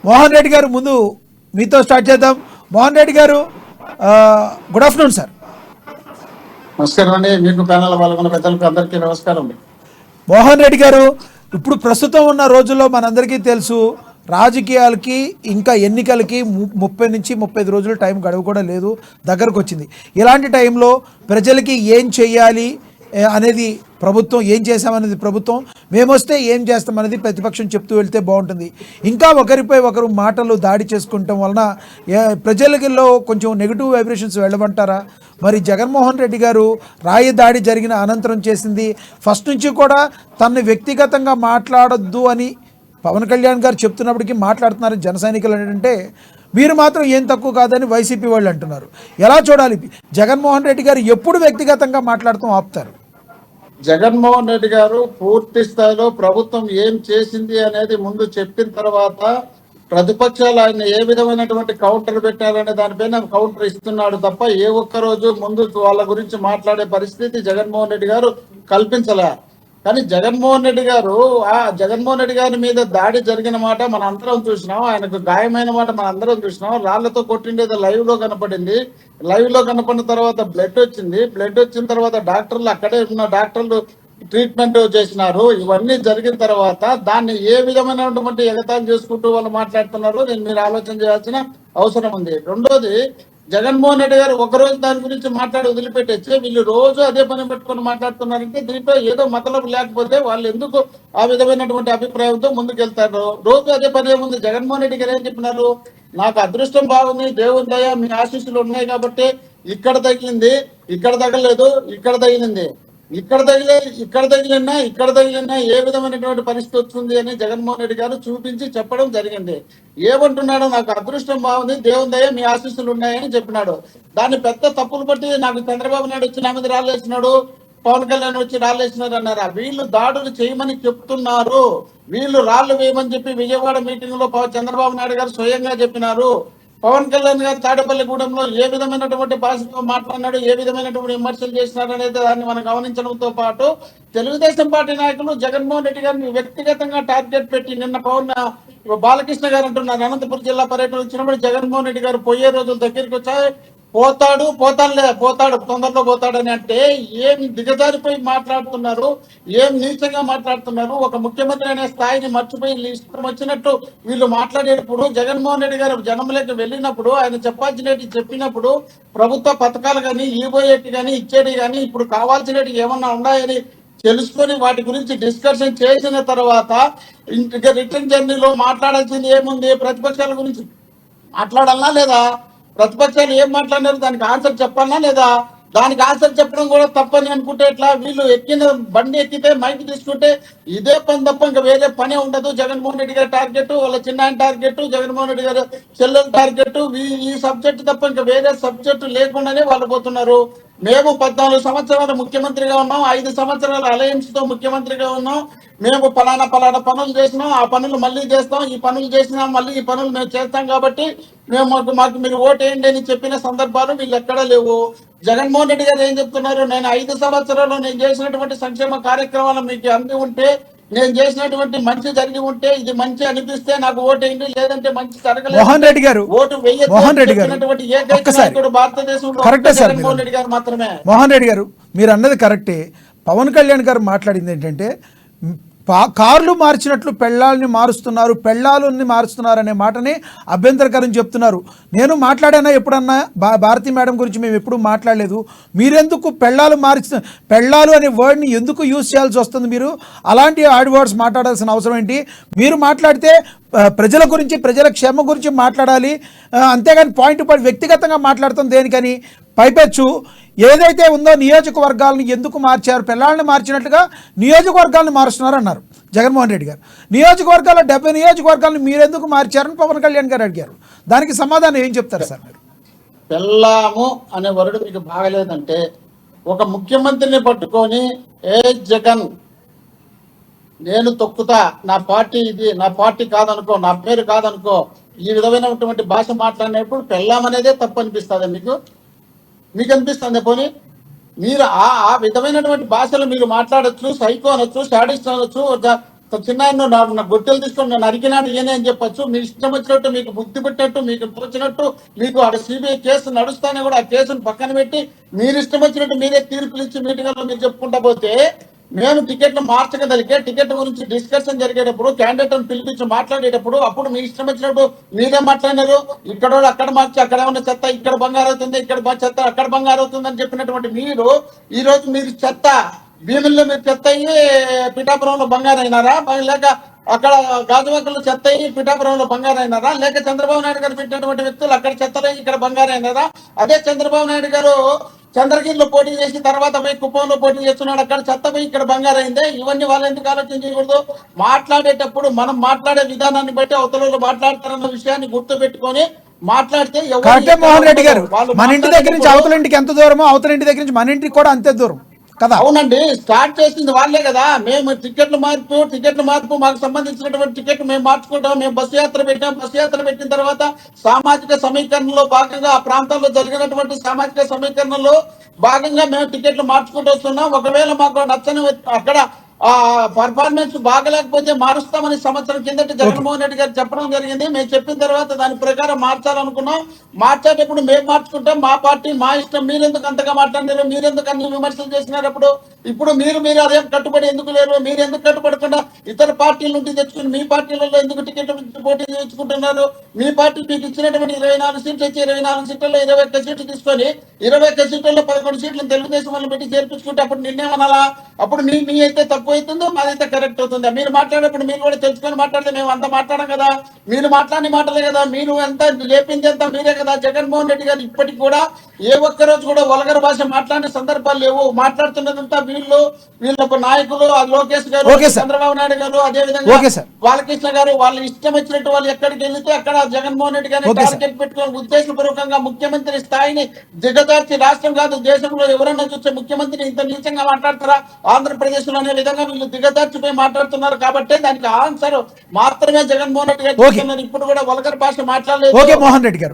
మోహన్ రెడ్డి గారు ముందు మీతో స్టార్ట్ చేద్దాం. మోహన్ రెడ్డి గారు గుడ్ ఆఫ్టర్నూన్ సార్. నమస్కారం అండి. మీకు ప్యానల్ పాల్గొన్న పెద్దలకు అందరికీ నమస్కారం. మోహన్ రెడ్డి గారు, ఇప్పుడు ప్రస్తుతం ఉన్న రోజుల్లో మనందరికీ తెలుసు, రాజకీయాలకి ఇంకా ఎన్నికలకి 30 నుంచి 35 రోజులు టైం గడువు కూడా లేదు, దగ్గరకు వచ్చింది. ఇలాంటి టైంలో ప్రజలకి ఏం చెయ్యాలి అనేది ప్రభుత్వం, ఏం చేశామనేది ప్రభుత్వం, మేమొస్తే ఏం చేస్తామనేది ప్రతిపక్షం చెప్తూ వెళ్తే బాగుంటుంది. ఇంకా ఒకరిపై ఒకరు మాటలు దాడి చేసుకుంటాం వలన ప్రజలలో కొంచెం నెగిటివ్ వైబ్రేషన్స్ వెళ్ళమంటారా? మరి జగన్మోహన్ రెడ్డి గారు రాయి దాడి జరిగిన అనంతరం చేసింది, ఫస్ట్ నుంచి కూడా తనని వ్యక్తిగతంగా మాట్లాడొద్దు అని పవన్ కళ్యాణ్ గారు చెప్తున్నప్పటికీ మాట్లాడుతున్నారు జన సైనికులు. ఏంటంటే మీరు మాత్రం ఏం తక్కువ కాదని వైసీపీ వాళ్ళు అంటున్నారు. ఎలా చూడాలి? జగన్మోహన్ రెడ్డి గారు ఎప్పుడు వ్యక్తిగతంగా మాట్లాడటం ఆపుతారు? జగన్మోహన్ రెడ్డి గారు పూర్తి స్థాయిలో ప్రభుత్వం ఏం చేసింది అనేది ముందు చెప్పిన తర్వాత ప్రతిపక్షాలు ఆయన ఏ విధమైనటువంటి కౌంటర్ పెట్టాలనే దానిపైన కౌంటర్ ఇస్తున్నాడు తప్ప ఏ ఒక్క రోజు ముందు వాళ్ళ గురించి మాట్లాడే పరిస్థితి జగన్మోహన్ రెడ్డి గారు కల్పించలే. కానీ జగన్మోహన్ రెడ్డి గారి మీద దాడి జరిగిన మాట మన అందరం చూసినాం, ఆయనకు గాయమైన మాట మన అందరం చూసినాం. రాళ్లతో కొట్టిండేది లైవ్ లో కనపడింది. లైవ్ లో కనపడిన తర్వాత బ్లడ్ వచ్చిన తర్వాత డాక్టర్లు, అక్కడే ఉన్న డాక్టర్లు ట్రీట్మెంట్ చేసినారు. ఇవన్నీ జరిగిన తర్వాత దాన్ని ఏ విధమైనటువంటి ఎగతాళి చేసుకుంటూ వాళ్ళు మాట్లాడుతున్నారు, మీరు ఆలోచన చేయాల్సిన అవసరం ఉంది. రెండోది, జగన్మోహన్ రెడ్డి గారు ఒకరోజు దాని గురించి మాట్లాడి వదిలిపెట్టేసి వీళ్ళు రోజు అదే పని పెట్టుకొని మాట్లాడుతున్నారంటే దీంట్లో ఏదో మతలబు లేకపోతే వాళ్ళు ఎందుకు ఆ విధమైనటువంటి అభిప్రాయంతో ముందుకెళ్తారు? రోజు అదే పని ఏముంది? జగన్మోహన్ రెడ్డి గారు ఏం చెప్పినారు? నాకు అదృష్టం బాగుంది, దేవుని దయ, మీ ఆశీస్సులు ఉన్నాయి కాబట్టి ఇక్కడ తగిలింది, ఇక్కడ తగలేదు, ఇక్కడ తగిలింది, ఇక్కడ తగిలినా ఏ విధమైనటువంటి పరిస్థితి వస్తుంది అని జగన్మోహన్ రెడ్డి గారు చూపించి చెప్పడం జరిగింది. ఏమంటున్నాడు? నాకు అదృష్టం బాగుంది, దేవుని దయ, మీ ఆశీస్సులు ఉన్నాయని చెప్పినాడు. దాన్ని పెద్ద తప్పులు బట్టి నాకు చంద్రబాబు నాయుడు వచ్చి నా మీద రాళ్ళేసినాడు, పవన్ కళ్యాణ్ వచ్చి రాళ్ళేసినారు అన్నారా? వీళ్ళు దాడులు చేయమని చెప్తున్నారు, వీళ్ళు రాళ్లు వేయమని చెప్పి విజయవాడ మీటింగ్ లో చంద్రబాబు నాయుడు గారు స్వయంగా చెప్పినారు. పవన్ కళ్యాణ్ గారు తాడేపల్లిగూడెంలో ఏ విధమైనటువంటి భాషతో మాట్లాడినాడు, ఏ విధమైనటువంటి విమర్శలు చేసినాడు అనేది దాన్ని మనం గమనించడంతో పాటు తెలుగుదేశం పార్టీ నాయకులు జగన్మోహన్ రెడ్డి గారిని వ్యక్తిగతంగా టార్గెట్ పెట్టి నిన్న బాలకృష్ణ గారు అంటున్నారు, అనంతపురం జిల్లా పర్యటన వచ్చినప్పుడు జగన్మోహన్ రెడ్డి గారు పోయే రోజుల దగ్గరికి వచ్చాయి, పోతాడు తొందరలో పోతాడని అంటే ఏం దిగజారిపోయి మాట్లాడుతున్నారు, ఏం నీచంగా మాట్లాడుతున్నారు. ఒక ముఖ్యమంత్రి అనే స్థాయిని మర్చిపోయి ఇష్టం వచ్చినట్టు వీళ్ళు మాట్లాడేటప్పుడు, జగన్మోహన్ రెడ్డి గారు జనంలోకి వెళ్ళినప్పుడు ఆయన చెప్పాల్సినవి చెప్పినప్పుడు ప్రభుత్వ పథకాలు కానీ, ఇవ్వబోయేటి కానీ, ఇచ్చేటి కానీ, ఇప్పుడు కావాల్సినవి ఏమన్నా ఉన్నాయని తెలుసుకొని వాటి గురించి డిస్కషన్ చేసిన తర్వాత ఇంకా రిటర్న్ జర్నీలో మాట్లాడాల్సింది ఏముంది? ప్రతిపక్షాల గురించి మాట్లాడాలా లేదా? ప్రతిపక్షాలు ఏం మాట్లాడినారు దానికి ఆన్సర్ చెప్పాలా లేదా? దానికి ఆన్సర్ చెప్పడం కూడా తప్పని అనుకుంటే ఎట్లా? వీళ్ళు ఎక్కిన బండి ఎక్కితే మైక్ తీసుకుంటే ఇదే పని తప్ప ఇంకా వేరే పనే ఉండదు. జగన్మోహన్ రెడ్డి గారి టార్గెట్, వాళ్ళ చిన్న టార్గెట్, జగన్మోహన్ రెడ్డి గారి చెల్లెల టార్గెట్, ఈ సబ్జెక్ట్ తప్ప ఇంకా వేరే సబ్జెక్టు లేకుండానే వాళ్ళు పోతున్నారు. మేము 14 సంవత్సరాలు ముఖ్యమంత్రిగా ఉన్నాం, 5 సంవత్సరాల అలయన్స్ తో ముఖ్యమంత్రిగా ఉన్నాం. మేము పలానా పనులు చేసినాం, ఆ పనులు మళ్ళీ చేస్తాం, ఈ పనులు చేసినాం, మళ్ళీ ఈ పనులు మేము చేస్తాం కాబట్టి మాకు మీరు ఓటేయండి అని చెప్పిన సందర్భాలు వీళ్ళు ఎక్కడా లేవు. జగన్మోహన్ రెడ్డి గారు ఏం చెప్తున్నారు? నేను 5 సంవత్సరాల్లో నేను చేసినటువంటి సంక్షేమ కార్యక్రమాలు మీకు అంది ఉంటే, నేను చేసినటువంటి మంచి జరిగి ఉంటే, ఇది మంచి అనిపిస్తే నాకు ఓటేయండి, లేదంటే మంచి జరగలేదు మోహన్ రెడ్డి గారు, ఓటు వేయనటువంటి ఏకైక నాయకుడు భారతదేశంలో జగన్మోహన్ రెడ్డి గారు మాత్రమే. మోహన్ రెడ్డి గారు, మీరు అన్నది కరెక్టే. పవన్ కళ్యాణ్ గారు మాట్లాడింది ఏంటంటే కార్లు మార్చినట్లు పెళ్ళాలని మారుస్తున్నారు అనే మాటని అభ్యంతరకరం చెప్తున్నారు. నేను మాట్లాడానా ఎప్పుడన్నా? భారతీ మేడం గురించి మేము ఎప్పుడూ మాట్లాడలేదు. మీరెందుకు పెళ్ళాలు అనే వర్డ్ని ఎందుకు యూజ్ చేయాల్సి వస్తుంది? మీరు అలాంటి ఆడ్ వర్డ్స్ మాట్లాడాల్సిన అవసరం ఏంటి? మీరు మాట్లాడితే ప్రజల గురించి, ప్రజల క్షేమం గురించి మాట్లాడాలి, అంతేగాని పాయింట్ వ్యక్తిగతంగా మాట్లాడతాం దేనికని? పైపెచ్చు ఏదైతే ఉందో నియోజకవర్గాలను ఎందుకు మార్చారు? పిల్లల్ని మార్చినట్లుగా నియోజకవర్గాలను మారుస్తున్నారు అన్నారు జగన్మోహన్ రెడ్డి గారు. నియోజకవర్గాల్లో 70 నియోజకవర్గాలను మీరెందుకు మార్చారని పవన్ కళ్యాణ్ గారు అడిగారు. దానికి సమాధానం ఏం చెప్తారు సార్ మీరు? పెళ్ళాము అనే వర్డ్ మీకు బాగలేదంటే ఒక ముఖ్యమంత్రిని పట్టుకొని ఏ జగన్ నేను తొక్కుతా, నా పార్టీ ఇది, నా పార్టీ కాదనుకో, నా పేరు కాదనుకో, ఈ విధమైనటువంటి భాష మాట్లాడినప్పుడు పెళ్ళామనేదే తప్పు అనిపిస్తుంది మీకు అనిపిస్తుంది? పోనీ మీరు ఆ విధమైనటువంటి భాషలు మీరు మాట్లాడచ్చు, సైకో అనొచ్చు, సాడిస్ట్ అనొచ్చు, చిన్న నా గొట్టెలు తీసుకొని నన్ను అరికినాడు ఈయనే అని చెప్పొచ్చు. మీ ఇష్టం వచ్చినట్టు, మీకు బుద్ధి పెట్టినట్టు, మీకు తోచినట్టు, మీకు ఆడ సిబిఐ కేసు నడుస్తానే కూడా ఆ కేసును పక్కన పెట్టి మీరు ఇష్టం వచ్చినట్టు మీరే తీర్పులు ఇచ్చి మీటింగ్లో మీరు చెప్పుకుంటా పోతే, మేము టికెట్లు మార్చగలిగే టికెట్ గురించి డిస్కషన్ జరిగేటప్పుడు క్యాండిడేట్ పిలిపించి మాట్లాడేటప్పుడు అప్పుడు మీ ఇష్టం వచ్చినట్టు మీరే మాట్లాడినారు. ఇక్కడ అక్కడ మార్చి అక్కడ ఏమన్నా చెత్త ఇక్కడ బంగారు అవుతుంది, ఇక్కడ చెత్త అక్కడ బంగారు అవుతుంది అని చెప్పినటువంటి మీరు ఈ రోజు మీరు చెత్త భీముల్లో మీరు చెత్త అయ్యి పిఠాపురంలో బంగారు అయినారా, లేక అక్కడ గాజువాకల్లో చెత్త అయ్యి పిఠాపురంలో బంగారు అయినారా, లేక చంద్రబాబు నాయుడు గారు పెట్టినటువంటి వ్యక్తులు అక్కడ చెత్తలై ఇక్కడ బంగారు అయినారా? అదే చంద్రబాబు నాయుడు గారు చంద్రగిరిలో పోటీ చేసి తర్వాత పోయి కుప్పంలో పోటీ చేస్తున్నాడు, అక్కడ చెత్త పోయి ఇక్కడ బంగారు అయిందే. ఇవన్నీ వాళ్ళు ఎందుకు ఆలోచన చేయకూడదు? మాట్లాడేటప్పుడు మనం మాట్లాడే విధానాన్ని బట్టి అవతల మాట్లాడతారన్న విషయాన్ని గుర్తు పెట్టుకొని మాట్లాడితే కరెక్టే మోహన్ రెడ్డి గారు. మన ఇంటి దగ్గర నుంచి అవతల ఇంటికి ఎంత దూరమో అవతల ఇంటి దగ్గర నుంచి మన ఇంటికి కూడా అంతే దూరం కదా. అవునండి, స్టార్ట్ చేసింది వాళ్ళే కదా. మేము టికెట్లు మార్పు మాకు సంబంధించినటువంటి టికెట్ మేము మార్చుకుంటాం. మేము బస్సు యాత్ర పెట్టాం. బస్సు యాత్ర పెట్టిన తర్వాత సామాజిక సమీకరణలో భాగంగా ఆ ప్రాంతంలో జరిగినటువంటి సామాజిక సమీకరణలో భాగంగా మేము టికెట్లు మార్చుకుంటూ వస్తున్నాం. ఒకవేళ మాకు నచ్చని అక్కడ ఆ పర్ఫార్మెన్స్ బాగలేకపోతే మారుస్తామని సంవత్సరం కిందట జగన్మోహన్ రెడ్డి గారు చెప్పడం జరిగింది. మేము చెప్పిన తర్వాత దాని ప్రకారం మార్చాలనుకున్నాం. మార్చేటప్పుడు మేము మార్చుకుంటాం. మా పార్టీ మా ఇష్టం. మీరెందుకు అంతగా మాట్లాడినారు? మీరెందుకు అన్ని విమర్శలు చేసినారు? ఇప్పుడు మీరు అదే కట్టుబడి ఎందుకు లేరు? మీరు ఎందుకు కట్టుబడకుండా ఇతర పార్టీల నుండి తెచ్చుకుని మీ పార్టీలలో ఎందుకు టికెట్ పోటీ తెచ్చుకుంటున్నారు? మీ పార్టీ మీకు ఇచ్చినటువంటి 24 సీట్లు ఇచ్చి 24 సీట్లలో 21 సీట్లు తీసుకొని 21 సీట్లలో 11 సీట్లను తెలుగుదేశం వాళ్ళని పెట్టి చేర్పించుకుంటే అప్పుడు నిన్నేమనాలా? అప్పుడు మీ అయితే తక్కువ అవుతుందో మాదైతే కరెక్ట్ అవుతుందా? మీరు మాట్లాడేప్పుడు మీరు కూడా తెలుసుకొని మాట్లాడితే మేము అంత మాట్లాడం కదా. మీరు మాట్లాడిన మాటలే కదా. మీరు ఎంత లేపింది అంతా మీరే కదా. జగన్మోహన్ రెడ్డి గారు ఇప్పటికి కూడా ఏ ఒక్క రోజు కూడా వల్గర్ భాష మాట్లాడిన సందర్భాలు లేవు. మాట్లాడుతున్నదంతా వీళ్ళ నాయకులు, లోకేష్ గారు, చంద్రబాబు నాయుడు గారు, అదే విధంగా బాలకృష్ణ గారు వాళ్ళ ఇష్టం వచ్చినట్టు వాళ్ళు ఎక్కడికి వెళ్తే అక్కడ జగన్మోహన్ రెడ్డి గారిని టార్గెట్ పెట్టుకొని ఉద్దేశపూర్వకంగా ముఖ్యమంత్రి స్థాయిని దిగజార్చి రాష్ట్రం కాదు దేశంలో ఎవరన్నా చూస్తే ముఖ్యమంత్రిని ఇంత నీచంగా మాట్లాడతారా ఆంధ్రప్రదేశ్ లో అనే విధంగా వీళ్ళు దిగజార్చిపోయి మాట్లాడుతున్నారు. కాబట్టి దానికి ఆన్సర్ మాత్రమే జగన్మోహన్ రెడ్డి గారు ఇప్పుడు కూడా వల్గర్ భాష మాట్లాడలేదు. మోహన్ రెడ్డి గారు.